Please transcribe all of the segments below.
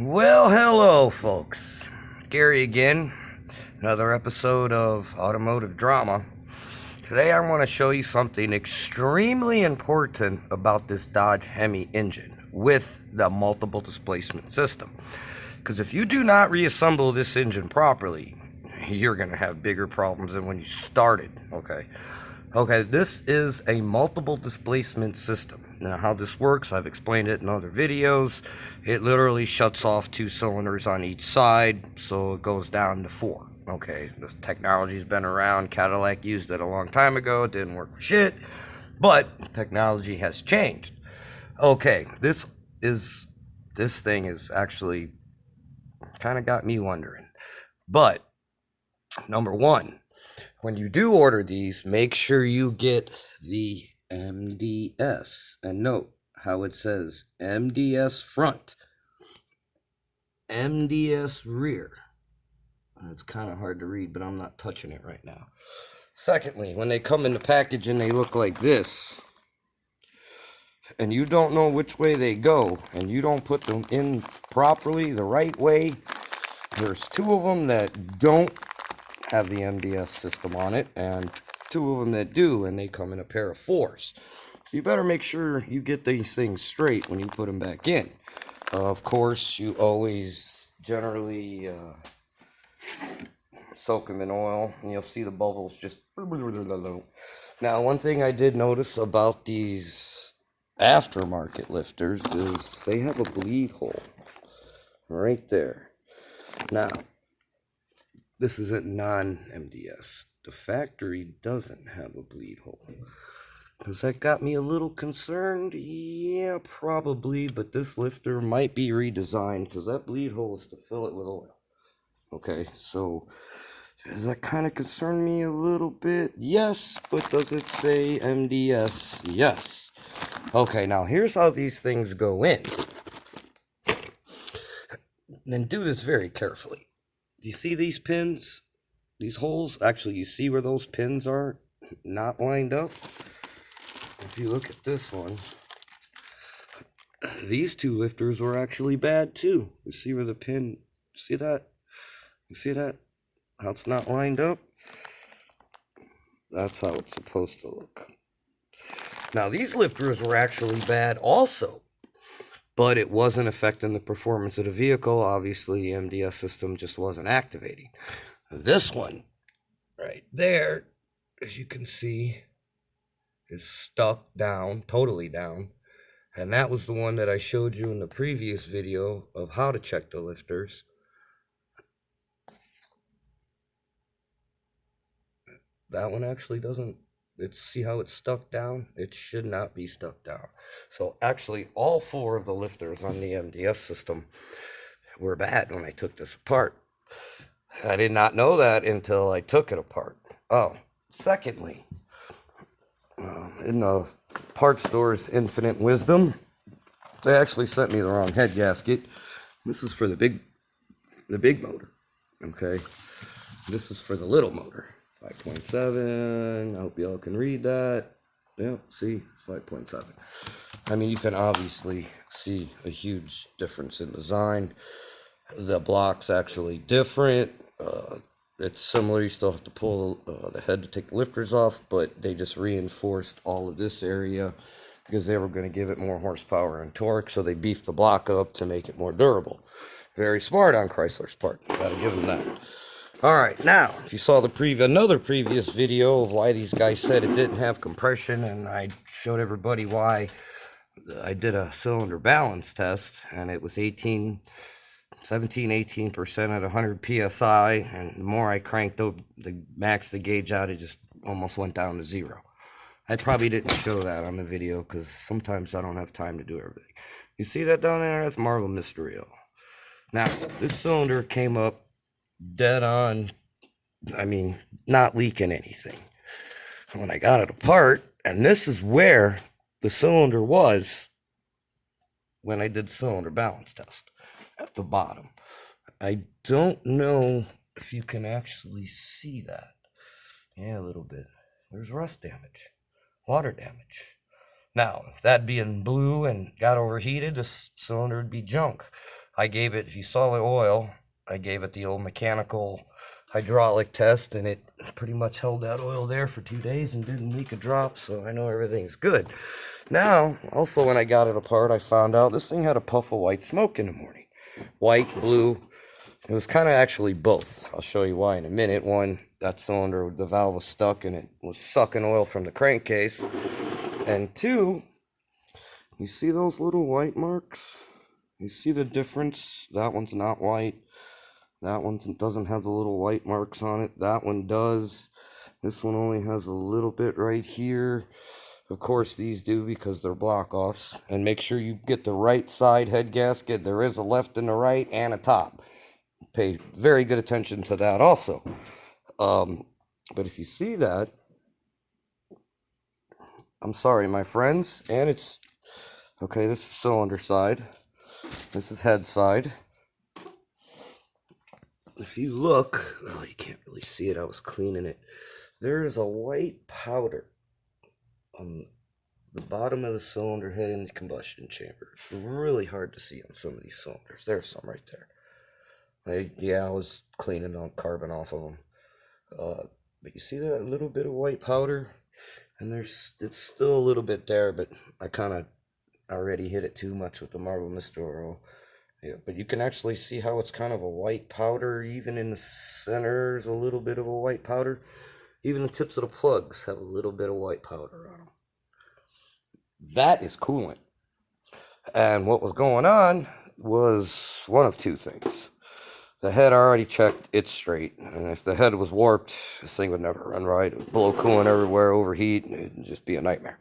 Well, hello, folks. Gary again. Another episode of Automotive Drama. Today, I want to show you something extremely important about this Dodge Hemi engine with the multiple displacement system. Because if you do not reassemble this engine properly, you're going to have bigger problems than when you started, okay? Okay, this is a multiple displacement system. Now, how this works, I've explained it in other videos. It literally shuts off 2 cylinders on each side, so it goes down to 4. Okay, this technology's been around. Cadillac used it a long time ago. It didn't work for shit, but technology has changed. Okay, this thing is actually kind of got me wondering. But number one, when you do order these, make sure you get the MDS. And note how it says MDS front, MDS rear. It's kind of hard to read, but I'm not touching it right now. Secondly, when they come in the package and they look like this, and you don't know which way they go, and you don't put them in properly, the right way, there's 2 of them that don't have the MDS system on it, and 2 of them that do, and they come in a pair of 4s. So you better make sure you get these things straight when you put them back in. Of course, you always generally soak them in oil, and you'll see the bubbles just... Now, one thing I did notice about these aftermarket lifters is they have a bleed hole right there. Now, this isn't non-MDS. The factory doesn't have a bleed hole. Does that got me a little concerned? Yeah, probably, but this lifter might be redesigned because that bleed hole is to fill it with oil. Okay, so does that kind of concern me a little bit? Yes, but does it say MDS? Yes. Okay, now here's how these things go in. And do this very carefully. Do you see these pins? These holes? Actually, you see where those pins are not lined up? If you look at this one, these 2 lifters were actually bad too. You see where the pin, see that? You see that? How it's not lined up? That's how it's supposed to look. Now, these lifters were actually bad also, but it wasn't affecting the performance of the vehicle. Obviously, the MDS system just wasn't activating. This one right there, as you can see, is stuck down, totally down. And that was the one that I showed you in the previous video of how to check the lifters. That one actually doesn't, see how it's stuck down? It should not be stuck down. So actually all 4 of the lifters on the MDS system were bad when I took this apart. I did not know that until I took it apart. Oh, secondly, in the parts store's infinite wisdom, they actually sent me the wrong head gasket. This is for the big motor, okay? This is for the little motor, 5.7. I hope y'all can read that. Yeah, see, 5.7. I mean, you can obviously see a huge difference in design. The block's actually different. It's similar. You still have to pull the head to take the lifters off, but they just reinforced all of this area because they were going to give it more horsepower and torque, so they beefed the block up to make it more durable. Very smart on Chrysler's part. Gotta give them that. All right, now, if you saw another previous video of why these guys said it didn't have compression, and I showed everybody why I did a cylinder balance test, and it was 18% at 100 psi, and the more I cranked the max the gauge out, it just almost went down to 0. I probably didn't show that on the video because sometimes I don't have time to do everything. You see that down there? That's Marvel Mysterio. Now, this cylinder came up dead on, I mean, not leaking anything. When I got it apart, and this is where the cylinder was when I did cylinder balance test, at the bottom. I don't know if you can actually see that. Yeah, a little bit. There's rust damage, water damage. Now, if that being blue and got overheated, this cylinder would be junk. I gave it, if you saw the oil, I gave it the old mechanical hydraulic test, and it pretty much held that oil there for 2 days and didn't leak a drop, so I know everything's good. Now, also when I got it apart, I found out this thing had a puff of white smoke in the morning. White, blue. It was kind of actually both. I'll show you why in a minute. One, that cylinder, the valve was stuck and it was sucking oil from the crankcase. And two, you see those little white marks? You see the difference? That one's not white. That one doesn't have the little white marks on it. That one does. This one only has a little bit right here. Of course, these do because they're block-offs. And make sure you get the right side head gasket. There is a left and a right and a top. Pay very good attention to that also. But if you see that, I'm sorry, my friends, and it's, okay, this is cylinder side. This is head side. If you look, oh, you can't really see it, I was cleaning it. There is a white powder on the bottom of the cylinder head in the combustion chamber. It's really hard to see on some of these cylinders. There's some right there. I was cleaning on carbon off of them. But you see that little bit of white powder? And it's still a little bit there, but I kind of already hit it too much with the Marble Mist oil. Yeah, but you can actually see how it's kind of a white powder. Even in the centers, a little bit of a white powder. Even the tips of the plugs have a little bit of white powder on them. That is coolant. And what was going on was one of two things. The head I already checked, it's straight. And if the head was warped, this thing would never run right. It would blow coolant everywhere, overheat, and it'd just be a nightmare.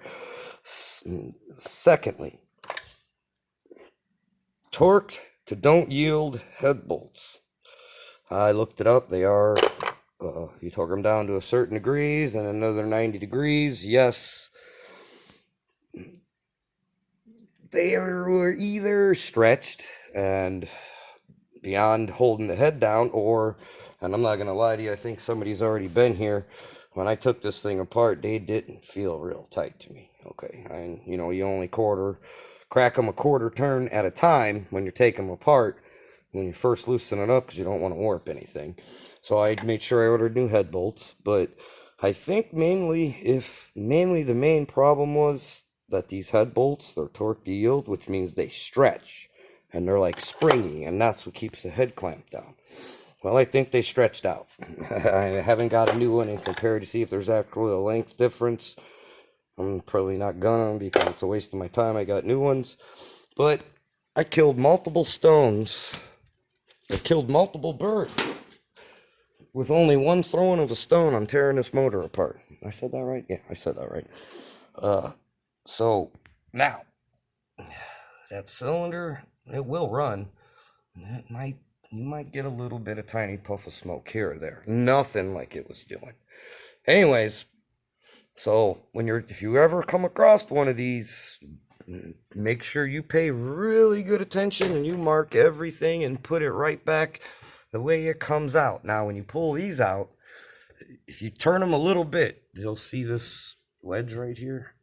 Secondly, torqued to don't yield head bolts. I looked it up. They are, you torque them down to a certain degrees and another 90 degrees. Yes, they were either stretched and beyond holding the head down, or, and I'm not going to lie to you, I think somebody's already been here. When I took this thing apart, they didn't feel real tight to me. Okay, and you know, you only crack them a quarter turn at a time when you're taking them apart, when you first loosen it up, because you don't want to warp anything. So I made sure I ordered new head bolts, but I think mainly the main problem was that these head bolts, they're torque to yield, which means they stretch. And they're like springy, and that's what keeps the head clamped down. Well, I think they stretched out. I haven't got a new one and compared to see if there's actually a length difference. I'm probably not gonna because it's a waste of my time. I got new ones. But I killed multiple stones. I killed multiple birds. With only one throwing of a stone, I'm tearing this motor apart. I said that right? Yeah, I said that right. So, now, that cylinder, it will run. You might get a little bit of tiny puff of smoke here or there. Nothing like it was doing. Anyways, so if you ever come across one of these, make sure you pay really good attention and you mark everything and put it right back the way it comes out. Now, when you pull these out, if you turn them a little bit, you'll see this wedge right here.